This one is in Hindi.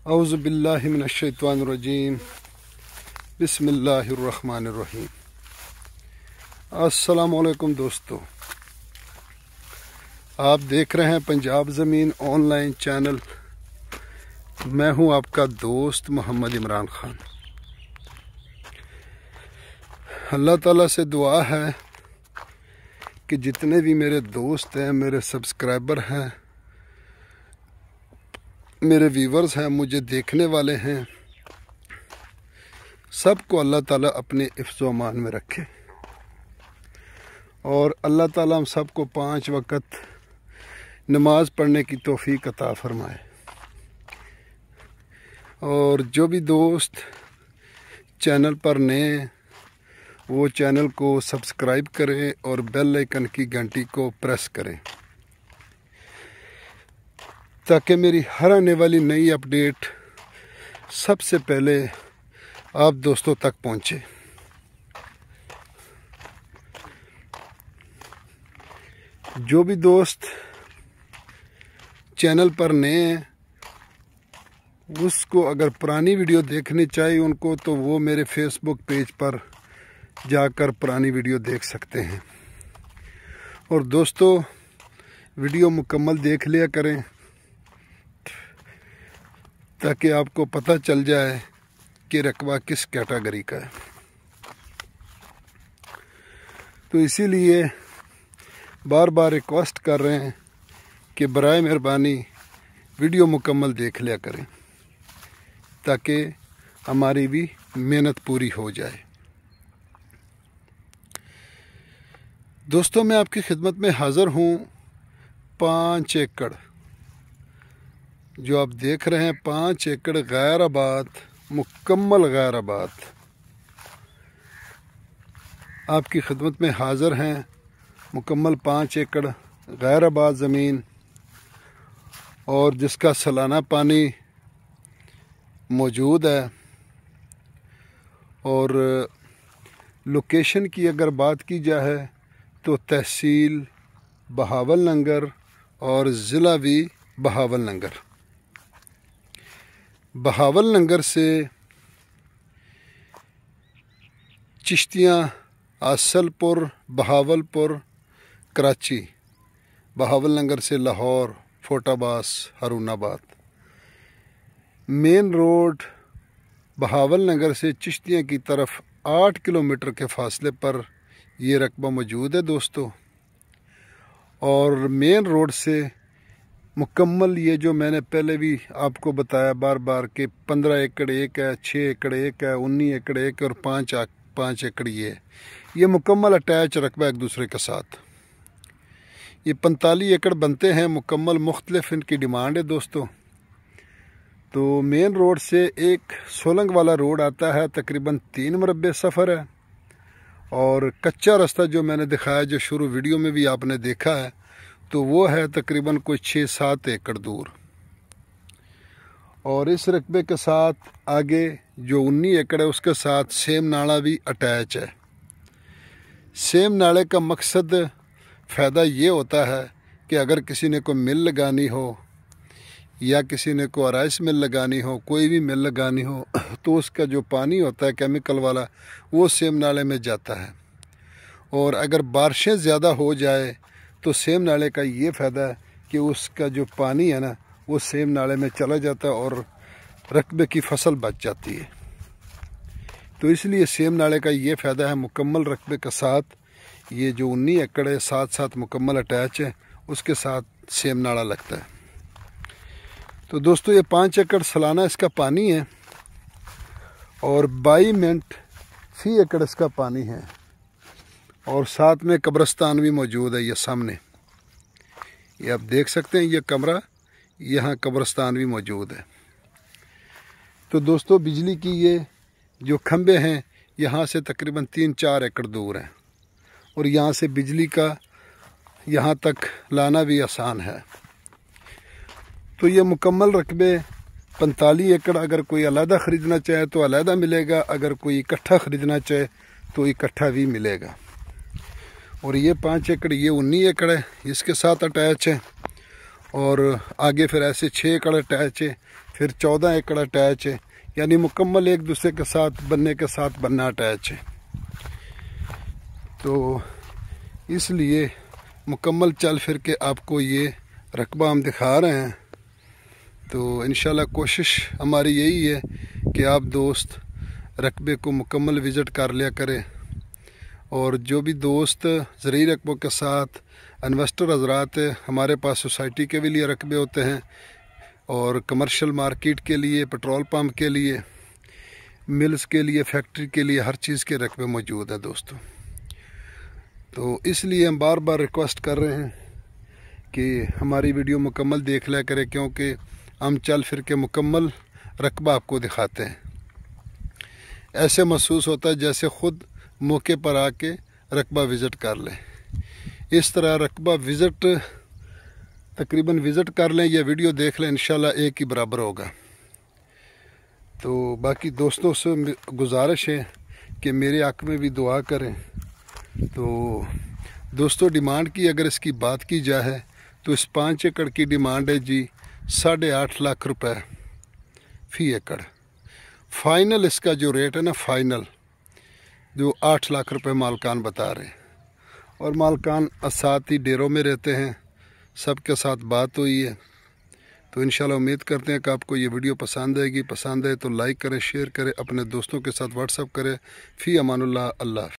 औज़ु बिल्लाहि मिनश्शैतानिर्रजीम बिस्मिल्लाहिर्रहमानिर्रहीम। अस्सलामु अलैकुम दोस्तों, आप देख रहे हैं पंजाब ज़मीन ऑनलाइन चैनल। मैं हूं आपका दोस्त मोहम्मद इमरान खान। अल्लाह ताला से दुआ है कि जितने भी मेरे दोस्त हैं, मेरे सब्सक्राइबर हैं, मेरे व्यूवर्स हैं, मुझे देखने वाले हैं, सबको अल्लाह ताला अपने हिफ्ज़ व अमान में रखे और अल्लाह ताला हम सबको 5 वक़्त नमाज पढ़ने की तौफीक अता फरमाए। और जो भी दोस्त चैनल पर नए, वो चैनल को सब्सक्राइब करें और बेल आइकन की घंटी को प्रेस करें ताकि मेरी हर आने वाली नई अपडेट सबसे पहले आप दोस्तों तक पहुंचे। जो भी दोस्त चैनल पर नए हैं, उसको अगर पुरानी वीडियो देखनी चाहिए उनको, तो वो मेरे फेसबुक पेज पर जाकर पुरानी वीडियो देख सकते हैं। और दोस्तों, वीडियो मुकम्मल देख लिया करें ताकि आपको पता चल जाए कि रकबा किस कैटेगरी का है। तो इसीलिए बार बार रिक्वेस्ट कर रहे हैं कि बराए मेहरबानी वीडियो मुकम्मल देख लिया करें ताकि हमारी भी मेहनत पूरी हो जाए। दोस्तों, मैं आपकी खिदमत में हाज़िर हूँ। 5 एकड़ जो आप देख रहे हैं, 5 एकड़ गैर आबाद, मुकम्मल गैर आबाद आपकी खिदमत में हाज़िर हैं। मुकम्मल 5 एकड़ गैर आबाद ज़मीन और जिसका सालाना पानी मौजूद है। और लोकेशन की अगर बात की जाए तो तहसील बहावलनगर और ज़िला भी बहावलनगर। बहावलनगर से चिश्तियाँ, आसलपुर, बहावलपुर, कराची, बहावलनगर से लाहौर, फोटाबास, हारूनाबाद। मेन रोड बहावलनगर से चिश्तियाँ की तरफ 8 किलोमीटर के फासले पर ये रकबा मौजूद है दोस्तों। और मेन रोड से मुकम्मल ये जो मैंने पहले भी आपको बताया बार बार कि 15 एकड़ एक है, 6 एकड़ एक है, 19 एकड़ एक है और 5 एकड़ ये मुकम्मल अटैच रकबा एक दूसरे के साथ। ये 45 एकड़ बनते हैं मुकम्मल। मुख्तलिफ इनकी डिमांड है दोस्तों। तो मेन रोड से एक सोलंग वाला रोड आता है, तकरीबन 3 मुरब्बे सफ़र है। और कच्चा रास्ता जो मैंने दिखाया, जो शुरू वीडियो में भी आपने देखा है, तो वो है तकरीबन कोई 6-7 एकड़ दूर। और इस रकबे के साथ आगे जो 19 एकड़ है उसके साथ सेम नाला भी अटैच है। सेम नाले का मकसद, फ़ायदा ये होता है कि अगर किसी ने कोई मिल लगानी हो या किसी ने को आराइस मिल लगानी हो, कोई भी मिल लगानी हो, तो उसका जो पानी होता है केमिकल वाला, वो सेम नाले में जाता है। और अगर बारिशें ज़्यादा हो जाए तो सेम नाले का ये फ़ायदा है कि उसका जो पानी है ना, वो सेम नाले में चला जाता है और रकबे की फसल बच जाती है। तो इसलिए सेम नाले का ये फ़ायदा है। मुकम्मल रकबे के साथ ये जो 19 एकड़ है, साथ मुकम्मल अटैच है, उसके साथ सेम नाला लगता है। तो दोस्तों, ये 5 एकड़ सालाना इसका पानी है और 22 मिनट फी एकड़ इसका पानी है। और साथ में कब्रिस्तान भी मौजूद है। ये सामने ये आप देख सकते हैं, ये कमरा, यहाँ कब्रिस्तान भी मौजूद है। तो दोस्तों, बिजली की ये जो खंबे हैं यहाँ से तकरीबन 3-4 एकड़ दूर हैं और यहाँ से बिजली का यहाँ तक लाना भी आसान है। तो ये मुकम्मल रकबे 45 एकड़ अगर कोई अलहदा ख़रीदना चाहे तो अलहदा मिलेगा, अगर कोई इकट्ठा ख़रीदना चाहे तो इकट्ठा भी मिलेगा। और ये 5 एकड़, ये 19 एकड़ है, इसके साथ अटैच है। और आगे फिर ऐसे 6 एकड़ अटैच है, फिर 14 एकड़ अटैच है, यानी मुकम्मल एक दूसरे के साथ बनना अटैच है। तो इसलिए मुकम्मल चल फिर के आपको ये रकबा हम दिखा रहे हैं। तो इंशाल्लाह कोशिश हमारी यही है कि आप दोस्त रकबे को मुकम्मल विज़िट कर लिया करें। और जो भी दोस्त ज़रूरी रकबों के साथ इन्वेस्टर हज़रात है, हमारे पास सोसाइटी के भी लिए रकबे होते हैं और कमर्शियल मार्केट के लिए, पेट्रोल पंप के लिए, मिल्स के लिए, फैक्ट्री के लिए, हर चीज़ के रकबे मौजूद हैं दोस्तों। तो इसलिए हम बार बार रिक्वेस्ट कर रहे हैं कि हमारी वीडियो मुकम्मल देख लिया करें, क्योंकि हम चल फिर के मुकम्मल रकबा आपको दिखाते हैं। ऐसे महसूस होता है जैसे ख़ुद मौके पर आके रकबा विज़िट कर लें। इस तरह रकबा विज़िट तकरीबन विज़िट कर लें या वीडियो देख लें, इंशाल्लाह एक ही बराबर होगा। तो बाकी दोस्तों से गुजारिश है कि मेरे हक़ में भी दुआ करें। तो दोस्तों डिमांड की अगर इसकी बात की जाए तो इस 5 एकड़ की डिमांड है जी 8.5 लाख रुपए फ़ी एकड़। फाइनल इसका जो रेट है ना, फाइनल जो 8 लाख रुपए मालकान बता रहे हैं। और मालकान साथ ही डेरों में रहते हैं, सबके साथ बात हुई है। तो इंशाल्लाह उम्मीद करते हैं कि आपको ये वीडियो पसंद आएगी। पसंद आए तो लाइक करें, शेयर करें, अपने दोस्तों के साथ व्हाट्सअप करें। फ़ी अमानुल्लाह, अल्लाह।